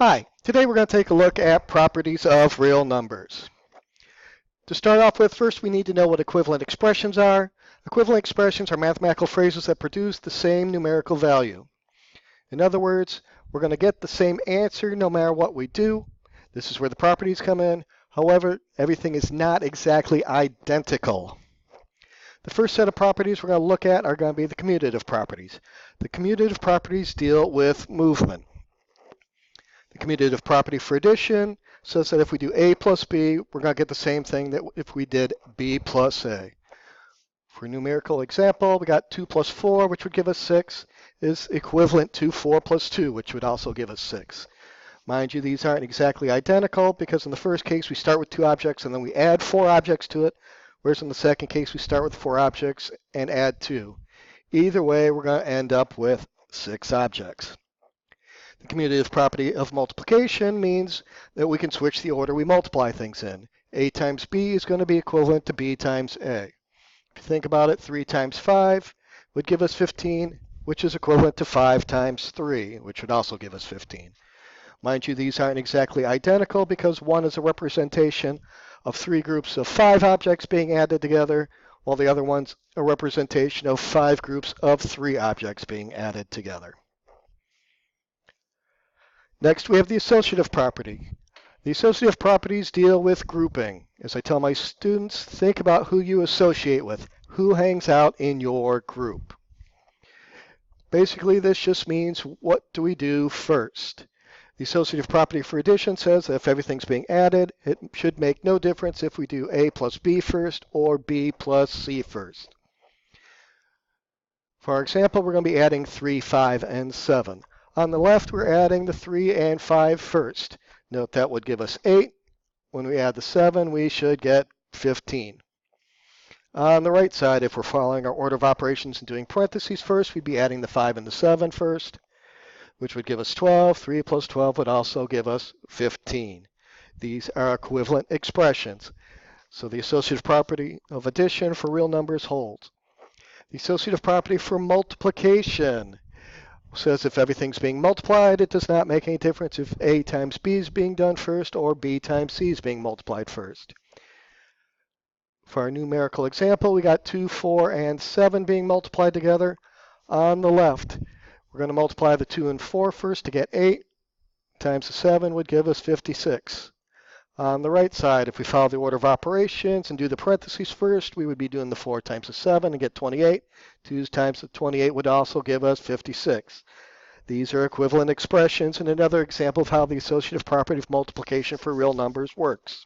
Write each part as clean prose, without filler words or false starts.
Hi, today we're going to take a look at properties of real numbers. To start off with, first we need to know what equivalent expressions are. Equivalent expressions are mathematical phrases that produce the same numerical value. In other words, we're going to get the same answer no matter what we do. This is where the properties come in. However, everything is not exactly identical. The first set of properties we're going to look at are going to be the commutative properties. The commutative properties deal with movement. The commutative property for addition says that if we do A plus B, we're going to get the same thing that if we did B plus A. For a numerical example, we got 2 plus 4, which would give us 6, is equivalent to 4 plus 2, which would also give us 6. Mind you, these aren't exactly identical because in the first case we start with 2 objects and then we add 4 objects to it, whereas in the second case we start with 4 objects and add 2. Either way, we're going to end up with 6 objects. The commutative property of multiplication means that we can switch the order we multiply things in. A times B is going to be equivalent to B times A. If you think about it, 3 times 5 would give us 15, which is equivalent to 5 times 3, which would also give us 15. Mind you, these aren't exactly identical because one is a representation of 3 groups of 5 objects being added together, while the other one's a representation of 5 groups of 3 objects being added together. Next, we have the associative property. The associative properties deal with grouping. As I tell my students, think about who you associate with, who hangs out in your group. Basically, this just means what do we do first. The associative property for addition says that if everything's being added, it should make no difference if we do A plus B first or B plus C first. For our example, we're going to be adding 3, 5, and 7. On the left, we're adding the 3 and 5 first. Note that would give us 8. When we add the 7, we should get 15. On the right side, if we're following our order of operations and doing parentheses first, we'd be adding the 5 and the 7 first, which would give us 12. 3 plus 12 would also give us 15. These are equivalent expressions. So the associative property of addition for real numbers holds. The associative property for multiplication says if everything's being multiplied, it does not make any difference if A times B is being done first or B times C is being multiplied first. For our numerical example, we got 2, 4, and 7 being multiplied together. On the left, we're going to multiply the 2 and 4 first to get 8 times the 7 would give us 56. On the right side, if we follow the order of operations and do the parentheses first, we would be doing the 4 times the 7 and get 28. 2 times the 28 would also give us 56. These are equivalent expressions and another example of how the associative property of multiplication for real numbers works.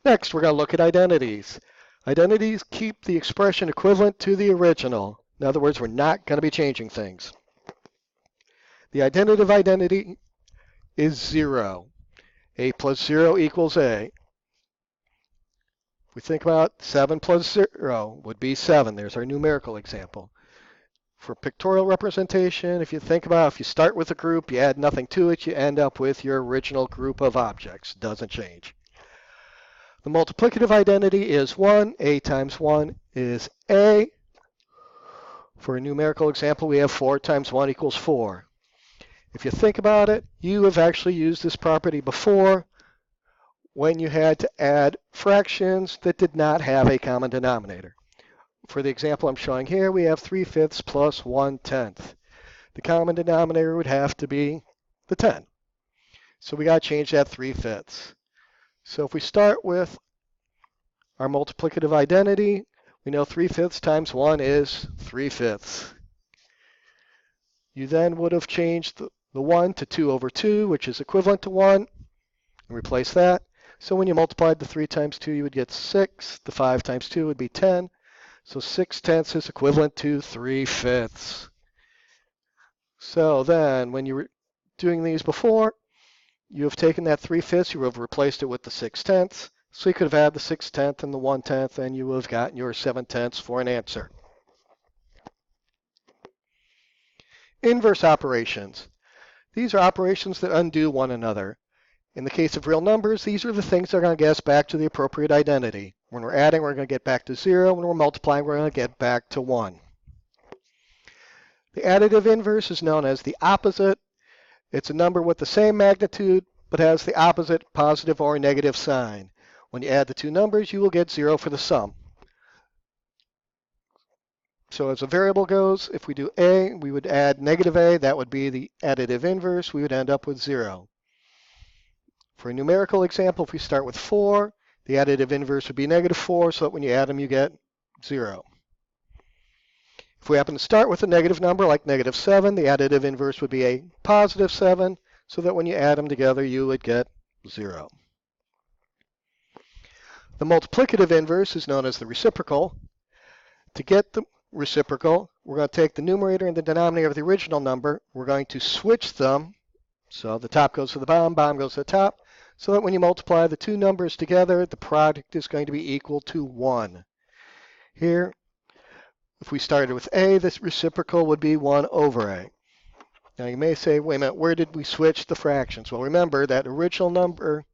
Next, we're going to look at identities. Identities keep the expression equivalent to the original. In other words, we're not going to be changing things. The identitive identity is 0. A plus 0 equals A. If we think about 7 plus 0 would be 7. There's our numerical example. For pictorial representation, if you think about if you start with a group, you add nothing to it, you end up with your original group of objects. Doesn't change. The multiplicative identity is 1. A times 1 is A. For a numerical example, we have 4 times 1 equals 4. If you think about it, you have actually used this property before when you had to add fractions that did not have a common denominator. For the example I'm showing here, we have 3/5 plus 1/10. The common denominator would have to be the 10. So we got to change that 3/5. So if we start with our multiplicative identity, we know 3/5 times 1 is 3/5. You then would have changed the 1 to 2 over 2, which is equivalent to 1, and replace that. So when you multiplied the 3 times 2, you would get 6. The 5 times 2 would be 10. So 6/10 is equivalent to 3/5. So then when you were doing these before, you have taken that 3/5, you have replaced it with the 6/10. So you could have had the 6/10 and the 1/10, and you would have gotten your 7/10 for an answer. Inverse operations. These are operations that undo one another. In the case of real numbers, these are the things that are going to get us back to the appropriate identity. When we're adding, we're going to get back to 0. When we're multiplying, we're going to get back to 1. The additive inverse is known as the opposite. It's a number with the same magnitude but has the opposite positive or negative sign. When you add the two numbers, you will get 0 for the sum. So as a variable goes, if we do a, we would add negative a. That would be the additive inverse. We would end up with 0. For a numerical example, if we start with 4, the additive inverse would be negative 4, so that when you add them, you get 0. If we happen to start with a negative number like negative 7, the additive inverse would be a positive 7, so that when you add them together, you would get 0. The multiplicative inverse is known as the reciprocal. To get the reciprocal, we're going to take the numerator and the denominator of the original number. We're going to switch them, so the top goes to the bottom, bottom goes to the top, so that when you multiply the two numbers together, the product is going to be equal to 1. Here, if we started with a, this reciprocal would be 1 over a. Now you may say, wait a minute, where did we switch the fractions? Well, remember that original number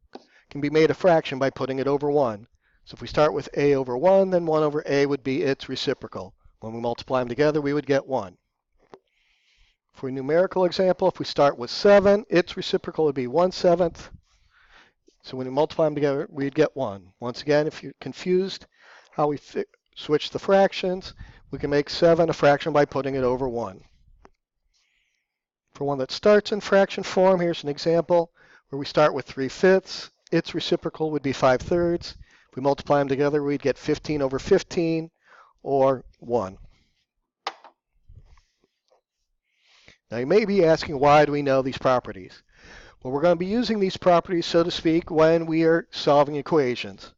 can be made a fraction by putting it over 1. So if we start with a over 1, then 1 over a would be its reciprocal. When we multiply them together, we would get 1. For a numerical example, if we start with 7, its reciprocal would be 1/7. So when we multiply them together, we'd get 1. Once again, if you're confused how we switch the fractions, we can make 7 a fraction by putting it over 1. For one that starts in fraction form, here's an example where we start with 3/5. Its reciprocal would be 5/3. If we multiply them together, we'd get 15 over 15, or 1. Now you may be asking, why do we know these properties? Well, we're going to be using these properties, so to speak, when we are solving equations.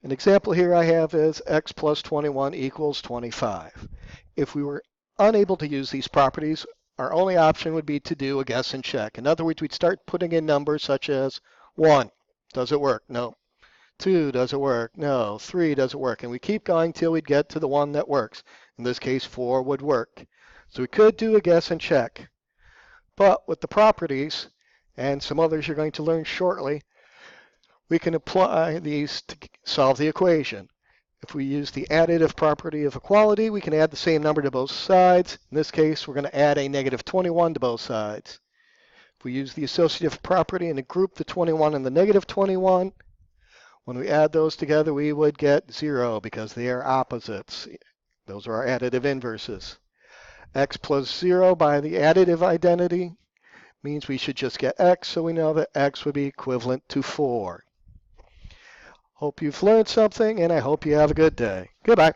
An example here I have is x plus 21 equals 25. If we were unable to use these properties, our only option would be to do a guess and check. In other words, we'd start putting in numbers such as 1, does it work? No. 2, does it work? No. 3, does it work? And we keep going till we'd get to the one that works. In this case, 4 would work. So we could do a guess and check. But with the properties, and some others you're going to learn shortly, we can apply these to solve the equation. If we use the additive property of equality, we can add the same number to both sides. In this case, we're going to add a negative 21 to both sides. If we use the associative property and group the 21 and the negative 21, when we add those together, we would get 0 because they are opposites. Those are our additive inverses. X plus 0 by the additive identity means we should just get x, so we know that x would be equivalent to 4. Hope you've learned something, and I hope you have a good day. Goodbye.